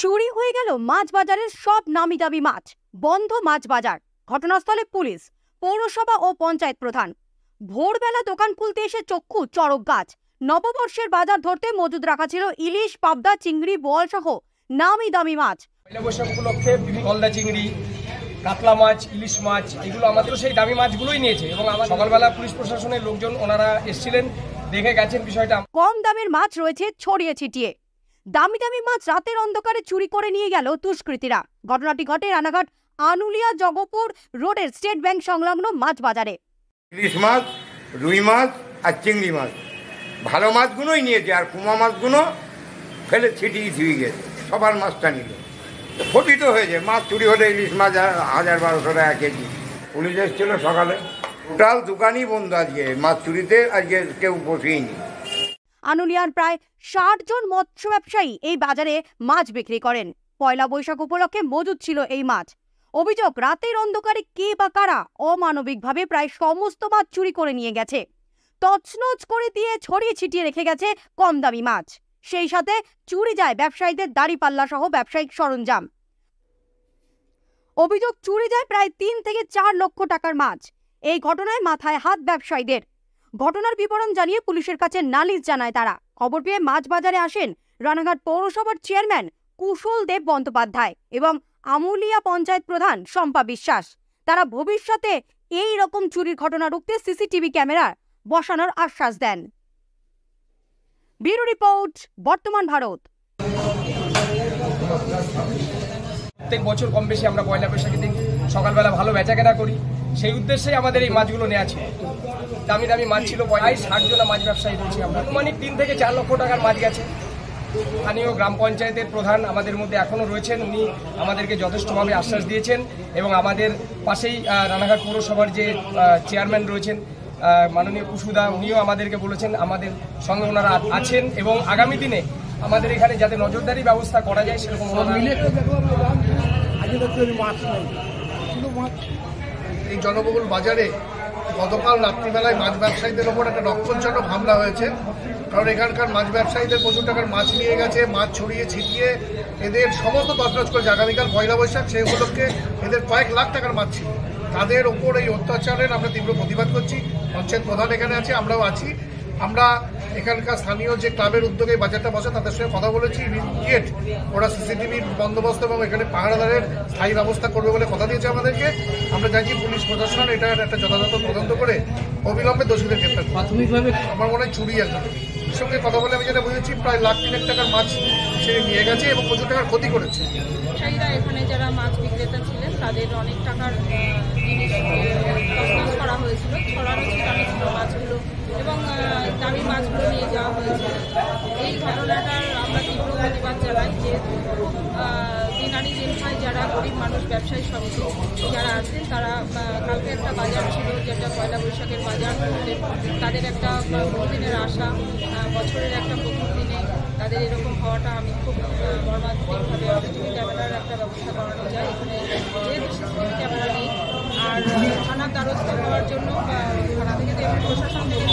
চুরি হয়ে গেল মাছ বাজারের সব নামি দামি মাছ। বন্ধ মাছ বাজার। ঘটনাস্থলে পুলিশ, পৌরসভা ও পঞ্চায়েত প্রধান। ভোরবেলা দোকান খুলতে এসে চক্ষু চড়ক গাছ। নববর্ষের বাজার ধরতে মজুদ রাখা ছিল ইলিশ, পাবদা, চিংড়ি, বোয়াল সহ নামি দামি মাছ। পয়লা বৈশাখ উপলক্ষে গলদা চিংড়ি, কাতলা মাছ, ইলিশ মাছ, এগুলো আমাদের সেই দামি মাছগুলোই নিয়েছে এবং আমার সকালবেলা পুলিশ প্রশাসনের লোকজন ওনারা এসেছিলেন, দেখে গেছেন বিষয়টা। কম দামের মাছ রয়েছে ছড়িয়ে ছিটিয়ে। দামি দামি মাছ রাতের অন্ধকারে চুরি করে নিয়ে গেল দুষ্কৃতীরা। ঘটনাটি ঘটে রানাঘাট আনুলিয়া জগপুর রোডের স্টেট ব্যাংক সংলগ্ন মাছ বাজারে। ইলিশ মাছ, রুই মাছ আর চিংড়ি মাছ, ভালো মাছগুলোই নিয়েছে, আর কুমা মাছগুলো ফেলে ছিটিয়ে ছুঁয়ে গেছে। সবার মাছটা নিল, ফটিত হয়েছে। মাছ চুরি হলে ইলিশ মাছ 1000-1200 টাকা কেজি। পুলিশ এসেছিল সকালে। টোটাল দোকানই বন্ধ আজকে, মাছ চুরিতে আজকে কেউ বসেইনি। আনুলিয়ার প্রায় 60 জন মৎস্য ব্যবসায়ী এই বাজারে মাছ বিক্রি করেন। পয়লা বৈশাখ উপলক্ষে মজুদ ছিল এই মাছ। অভিযোগ, রাতের অন্ধকারে কে বা কারা অমানবিকভাবে প্রায় সমস্ত মাছ চুরি করে নিয়ে গেছে। তছনছ করে দিয়ে ছড়িয়ে ছিটিয়ে রেখে গেছে কম দামি মাছ। সেই সাথে চুরি যায় ব্যবসায়ীদের দাড়িপাল্লা সহ ব্যবসায়িক সরঞ্জাম। অভিযোগ, চুরি যায় প্রায় 3 থেকে 4 লক্ষ টাকার মাছ। এই ঘটনায় মাথায় হাত ব্যবসায়ীদের। ঘটনার বিবরণ জানিয়ে পুলিশের কাছে নালিশ জানায় তারা। খবর পেয়ে মাছ বাজারে আসেন রানাঘাট পৌরসভার চেয়ারম্যান কুশল দেব বন্দ্যোপাধ্যায় এবং আমুলিয়া পঞ্চায়েত প্রধান শম্পা বিশ্বাস। তারা ভবিষ্যতে এই রকম চুরির ঘটনা রুখতে সিসিটিভি ক্যামেরা বসানোর আশ্বাস দেন। ব্যুরো রিপোর্ট, বর্তমান ভারত। প্রত্যেক বছর কম বেশি আমরা পয়লা বৈশাখের দিন সকালবেলা ভালো বেচাকেনা করি, সেই উদ্দেশ্যেই আমাদের এই মাছগুলো নেওয়া ছিল। দামি দামি মাছ ছিল, প্রায় 60 জন মাছ ব্যবসায়ী রয়েছে আমরা। মানে 3 থেকে 4 লক্ষ টাকার মাছ গেছে। স্থানীয় গ্রাম পঞ্চায়েতের প্রধান আমাদের মধ্যে এখনও রয়েছেন, উনি আমাদেরকে যথেষ্টভাবে আশ্বাস দিয়েছেন এবং আমাদের পাশেই রানাঘাট পৌরসভার যে চেয়ারম্যান রয়েছেন মাননীয় কুশুদা, উনিও আমাদেরকে বলেছেন আমাদের সঙ্গে ওনারা আছেন এবং আগামী দিনে আমাদের এখানে যাতে নজরদারি ব্যবস্থা করা যায় সেরকম। এই জনবহুল বাজারে গতকাল রাত্রিবেলায় মাছ ব্যবসায়ীদের ওপর একটা রক্ষণজনক হামলা হয়েছে। কারণ এখানকার মাছ ব্যবসায়ীদের প্রচুর টাকার মাছ নিয়ে গেছে, মাছ ছড়িয়ে ছিটিয়ে এদের সমস্ত তছনছ করেছে। আগামীকাল পয়লা বৈশাখ, সেই উপলক্ষে এদের কয়েক লাখ টাকার মাছ ছিল। তাদের ওপর এই অত্যাচারের আমরা তীব্র প্রতিবাদ করছি। পঞ্চায়েত প্রধান এখানে আছে, আমরাও আছি। আমরা এখানকার স্থানীয় যে ক্লাবের উদ্যোগে বাজারটা বসে তাদের সঙ্গে কথা বলেছি। ইমিডিয়েট ওরা সিসিটিভির বন্দোবস্ত এবং এখানে পাহারাদারের স্থায়ী ব্যবস্থা করবে বলে কথা দিয়েছে আমাদেরকে। আমরা চাইছি পুলিশ প্রশাসন এটার একটা যথাযথ তদন্ত করে অবিলম্বে দোষীদের গ্রেপ্তার। প্রাথমিকভাবে আমার মনে হয় চুরি একদম। এর সঙ্গে কথা বলে আমি যেটা বুঝেছি, প্রায় 1,00,000 টাকার মাছ ছেড়ে নিয়ে গেছে এবং প্রচুর টাকার ক্ষতি করেছে। ব্যবসায়ীরা এখানে যারা মাছ বিক্রেতা ছিলেন তাদের অনেক টাকার জিনিস তছনছ করা হয়েছিল, ছড়ানো ছিটানো ছিল মাছগুলো এবং দামি মাছগুলো নিয়ে যাওয়া হয়েছে। এই ঘটনাটার আমরা তীব্র প্রতিবাদ জানাই। যেহেতু দিন আনি দিন খায় যারা গরিব মানুষ, ব্যবসায়ী সমিতি যারা আছেন, তারা কালকে একটা বাজার ছিল যেটা পয়লা বৈশাখের বাজার, তাদের একটা বহুদিনের আশা, বছরের একটা প্রথম দিনে তাদের এরকম হওয়াটা আমি খুব মর্মান্তিকভাবে। সিসিটিভি ক্যামেরার একটা ব্যবস্থা করানো যায় এখানে, যেহেতু সিসিটিভি ক্যামেরা নেই। আর থানার দ্বারস্থ হওয়ার জন্য থানা থেকে তো প্রশাসন থেকে